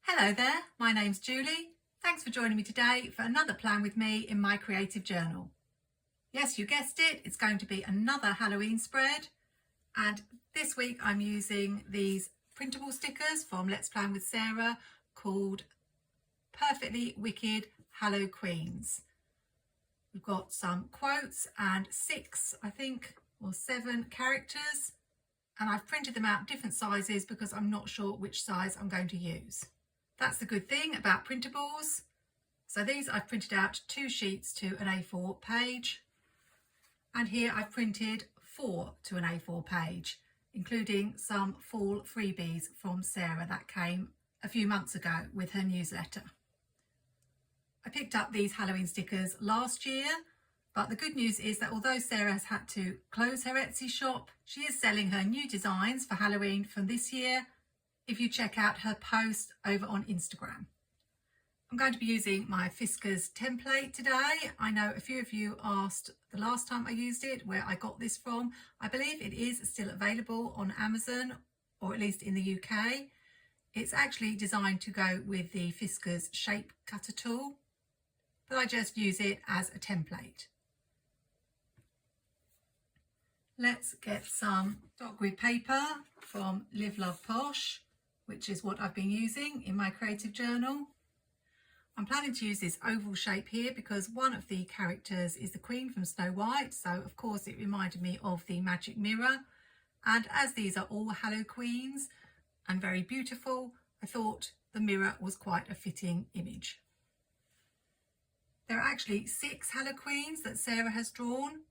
Hello there, my name's Julie. Thanks for joining me today for another plan with me in my creative journal. Yes, you guessed it, it's going to be another Halloween spread, and this week I'm using these printable stickers from Let's Plan with Sarah called Perfectly Wicked Halloqueens. We've got some quotes and 6, I think, or 7 characters, and I've printed them out different sizes because I'm not sure which size I'm going to use. That's the good thing about printables. So these I've printed out 2 sheets to an A4 page, and here I've printed 4 to an A4 page, including some fall freebies from Sarah that came a few months ago with her newsletter. I picked up these Halloween stickers last year, but the good news is that although Sarah has had to close her Etsy shop, she is selling her new designs for Halloween from this year if you check out her post over on Instagram. I'm going to be using my Fiskars template today. I know a few of you asked the last time I used it where I got this from. I believe it is still available on Amazon, or at least in the UK. It's actually designed to go with the Fiskars shape cutter tool, but I just use it as a template. Let's get some dot grid paper from liveloveposh, which is what I've been using in my creative journal. I'm planning to use this oval shape here because one of the characters is the Queen from Snow White, so of course it reminded me of the magic mirror, and as these are all Halloqueens and very beautiful, I thought the mirror was quite a fitting image. There are actually 6 Halloqueens that Sarah has drawn,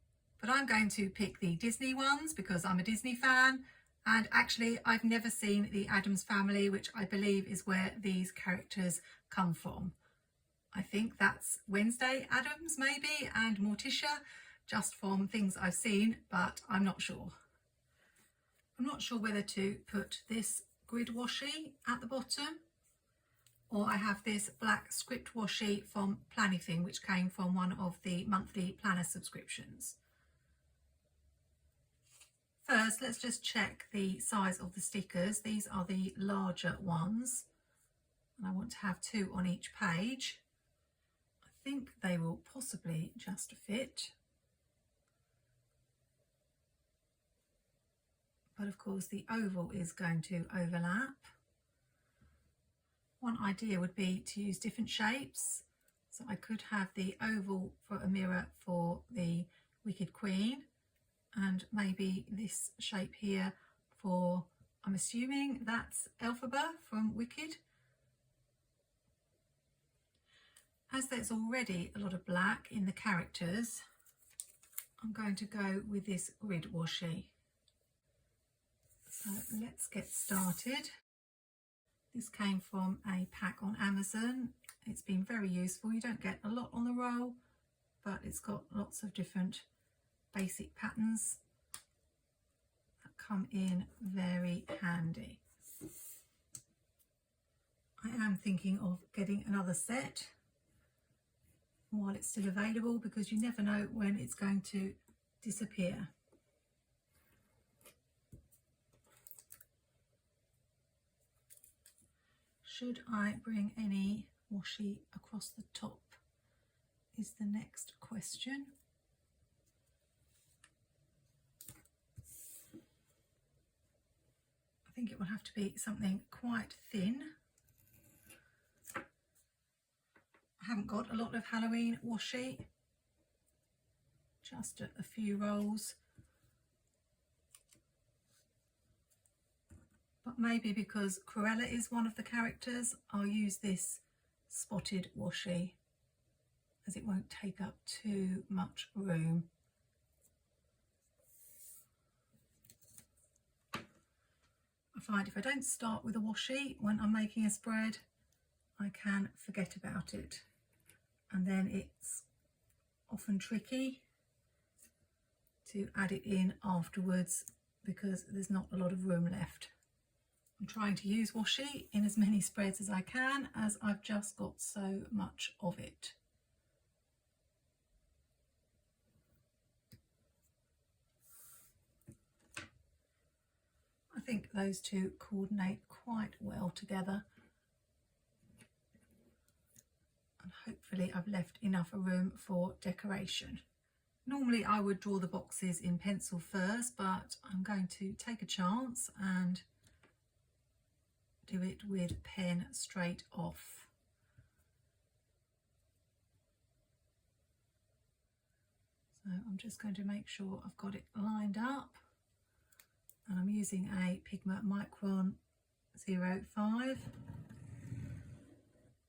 but I'm going to pick the Disney ones because I'm a Disney fan. And actually, I've never seen the Addams Family, which I believe is where these characters come from. I think that's Wednesday Addams maybe, and Morticia, just from things I've seen, but I'm not sure. I'm not sure whether to put this grid washi at the bottom, or I have this black script washi from planwithme, which came from one of the monthly planner subscriptions. First, let's just check the size of the stickers. These are the larger ones, and I want to have 2 on each page. I think they will possibly just fit. But of course the oval is going to overlap. One idea would be to use different shapes. So I could have the oval for a mirror for the Wicked Queen, and maybe this shape here for, I'm assuming that's Elphaba from Wicked. As there's already a lot of black in the characters, I'm going to go with this grid washi. So let's get started. This came from a pack on Amazon. It's been very useful. You don't get a lot on the roll, but it's got lots of different basic patterns that come in very handy. I am thinking of getting another set while it's still available because you never know when it's going to disappear. Should I bring any washi across the top is the next question. I think it will have to be something quite thin. I haven't got a lot of Halloween washi, just a few rolls. But maybe because Cruella is one of the characters, I'll use this spotted washi as it won't take up too much room. I find if I don't start with a washi when I'm making a spread, I can forget about it, and then it's often tricky to add it in afterwards because there's not a lot of room left. I'm trying to use washi in as many spreads as I can, as I've just got so much of it. I think those two coordinate quite well together. hopefully I've left enough room for decoration. Normally I would draw the boxes in pencil first, but I'm going to take a chance and do it with pen straight off. So I'm just going to make sure I've got it lined up, and I'm using a Pigma Micron 05.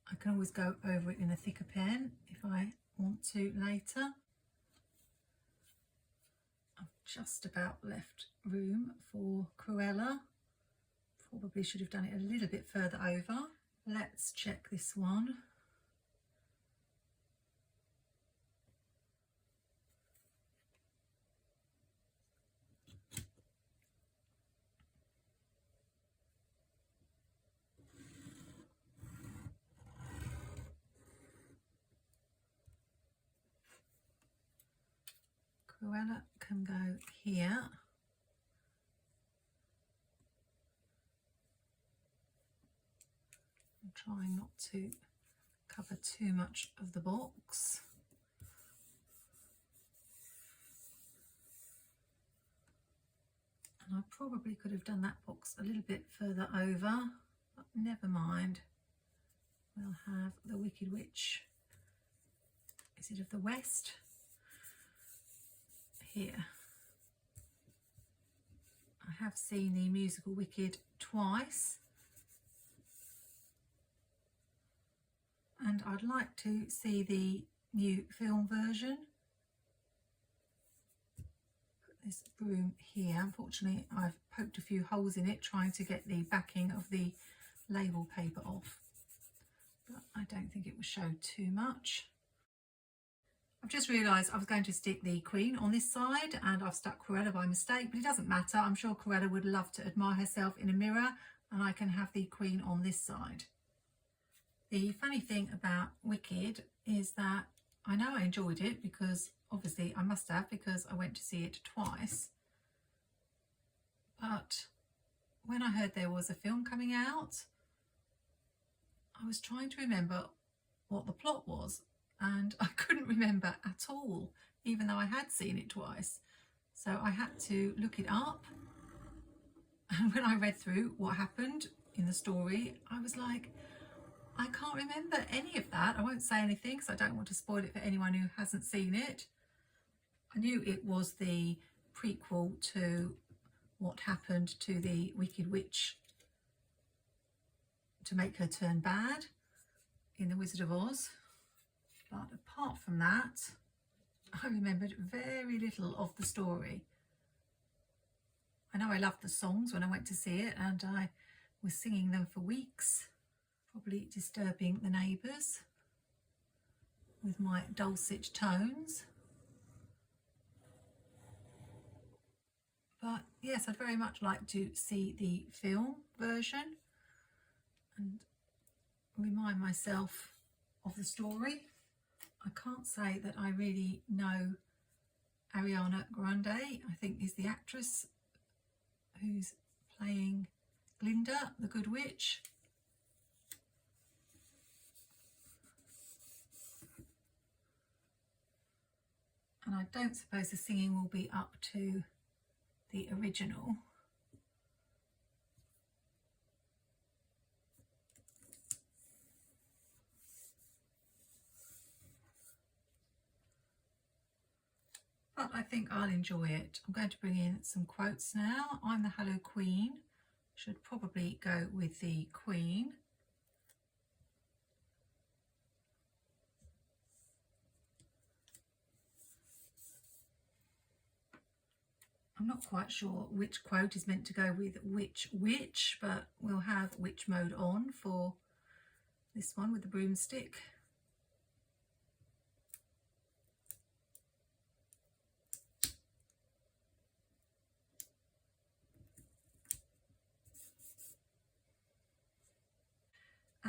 I can always go over it in a thicker pen if I want to later. I've just about left room for Cruella. Probably should have done it a little bit further over. Let's check this one. Cruella can go here. I'm trying not to cover too much of the box. And I probably could have done that box a little bit further over, but never mind. We'll have the Wicked Witch, is it of the West? Here. I have seen the musical Wicked twice, and I'd like to see the new film version. Put this broom here. Unfortunately, I've poked a few holes in it trying to get the backing of the label paper off, but I don't think it will show too much. I've just realised I was going to stick the Queen on this side and I've stuck Cruella by mistake, but it doesn't matter. I'm sure Cruella would love to admire herself in a mirror, and I can have the Queen on this side. The funny thing about Wicked is that I know I enjoyed it, because obviously I must have, because I went to see it twice. But when I heard there was a film coming out, I was trying to remember what the plot was, and I couldn't remember at all, even though I had seen it twice. So I had to look it up, and when I read through what happened in the story, I was like, I can't remember any of that. I won't say anything because I don't want to spoil it for anyone who hasn't seen it. I knew it was the prequel to what happened to the Wicked Witch to make her turn bad in The Wizard of Oz. But apart from that, I remembered very little of the story. I know I loved the songs when I went to see it, and I was singing them for weeks, probably disturbing the neighbours with my dulcet tones. But yes, I'd very much like to see the film version and remind myself of the story. I can't say that I really know Ariana Grande, I think is the actress who's playing Glinda, the Good Witch. And I don't suppose the singing will be up to the original. But I think I'll enjoy it. I'm going to bring in some quotes now. I'm the Hallow Queen. Should probably go with the Queen. I'm not quite sure which quote is meant to go with which witch, but we'll have witch mode on for this one with the broomstick.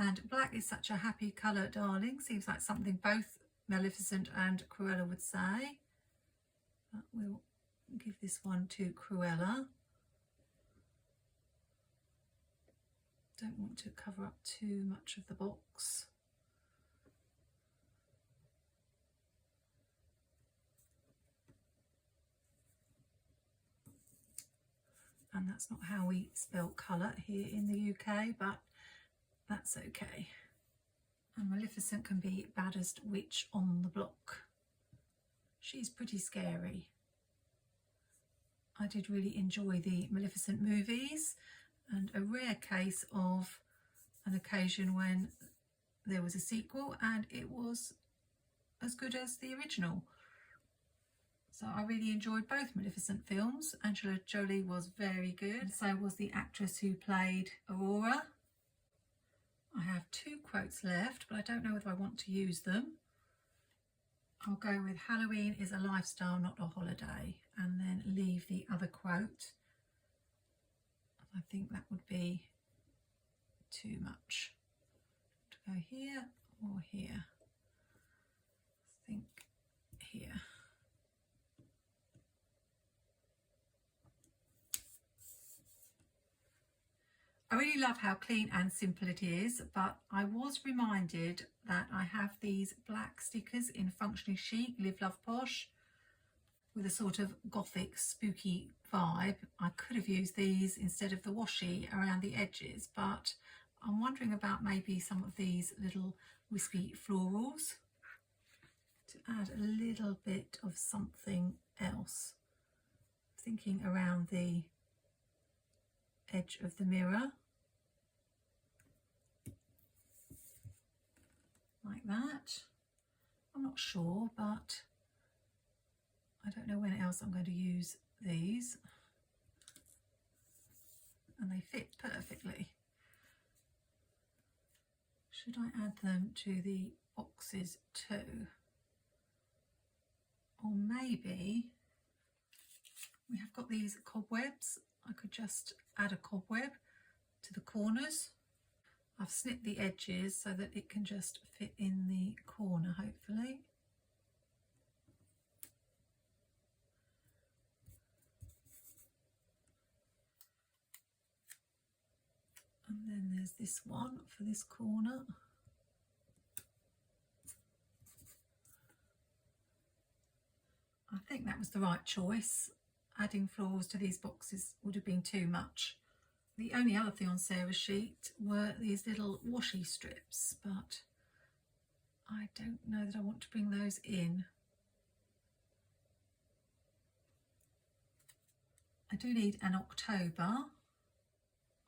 And black is such a happy colour, darling. Seems like something both Maleficent and Cruella would say. But we'll give this one to Cruella. Don't want to cover up too much of the box. and that's not how we spell colour here in the UK, but that's okay. And Maleficent can be baddest witch on the block. She's pretty scary. I did really enjoy the Maleficent movies, and a rare case of an occasion when there was a sequel and it was as good as the original. So I really enjoyed both Maleficent films. Angela Jolie was very good, and so was the actress who played Aurora. I have 2 quotes left, but I don't know whether I want to use them. I'll go with Halloween is a lifestyle, not a holiday, and then leave the other quote. I think that would be too much to go here or here. I think here. I really love how clean and simple it is, but I was reminded that I have these black stickers in Functionally Chic, Live Love Posh, with a sort of gothic spooky vibe. I could have used these instead of the washi around the edges, but I'm wondering about maybe some of these little wispy florals to add a little bit of something else. Thinking around the edge of the mirror, like that. I'm not sure, but I don't know when else I'm going to use these, and they fit perfectly. Should I add them to the boxes too? Or maybe we have got these cobwebs. I could just add a cobweb to the corners. I've snipped the edges so that it can just fit in the corner, hopefully. And then there's this one for this corner. I think that was the right choice. Adding florals to these boxes would have been too much. The only other thing on Sarah's sheet were these little washi strips, but I don't know that I want to bring those in. I do need an October.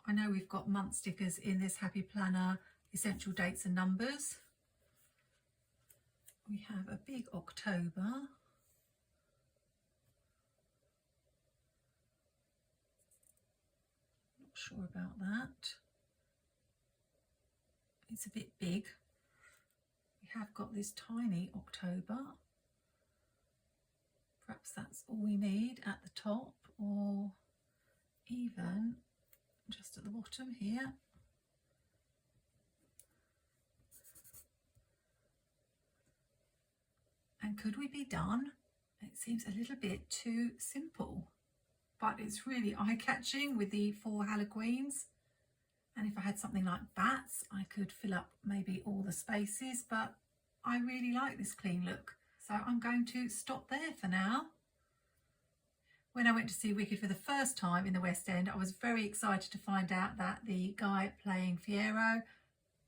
I know we've got month stickers in this Happy Planner, essential dates and numbers. We have a big October. Sure about that. It's a bit big. We have got this tiny October. Perhaps that's all we need at the top, or even just at the bottom here. And could we be done? It seems a little bit too simple, but it's really eye-catching with the 4 Halloqueens. And if I had something like bats, I could fill up maybe all the spaces, but I really like this clean look. So I'm going to stop there for now. When I went to see Wicked for the first time in the West End, I was very excited to find out that the guy playing Fiyero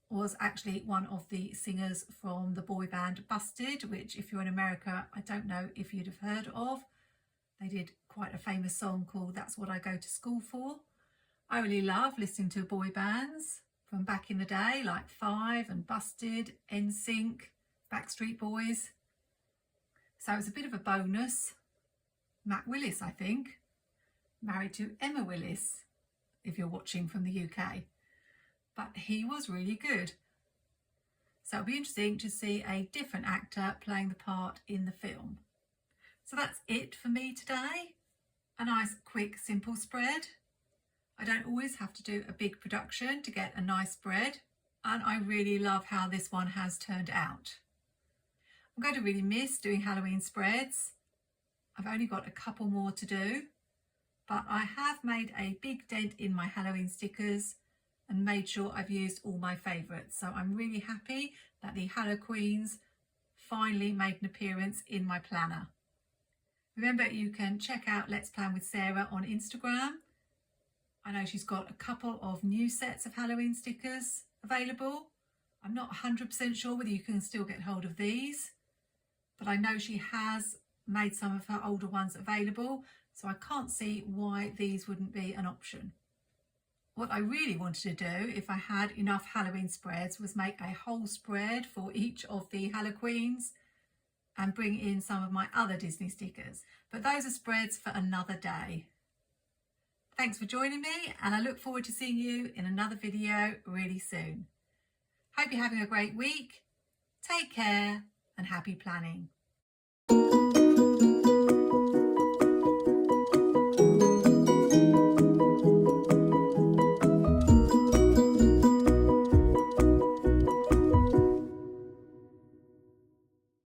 was actually one of the singers from the boy band Busted, which if you're in America, I don't know if you'd have heard of. They did quite a famous song called That's What I Go to School For. I really love listening to boy bands from back in the day, like Five and Busted, NSYNC, Backstreet Boys. So it's a bit of a bonus. Matt Willis, I think, married to Emma Willis, if you're watching from the UK. But he was really good. So it'll be interesting to see a different actor playing the part in the film. So that's it for me today. A nice, quick, simple spread. I don't always have to do a big production to get a nice spread, and I really love how this one has turned out. I'm going to really miss doing Halloween spreads. I've only got a couple more to do, but I have made a big dent in my Halloween stickers and made sure I've used all my favourites. So I'm really happy that the Halloqueens finally made an appearance in my planner. Remember, you can check out Let's Plan with Sarah on Instagram. I know she's got a couple of new sets of Halloween stickers available. I'm not 100% sure whether you can still get hold of these, but I know she has made some of her older ones available, so I can't see why these wouldn't be an option. What I really wanted to do, if I had enough Halloween spreads, was make a whole spread for each of the Halloqueens and bring in some of my other Disney stickers. But those are spreads for another day. Thanks for joining me, and I look forward to seeing you in another video really soon. Hope you're having a great week. Take care and happy planning.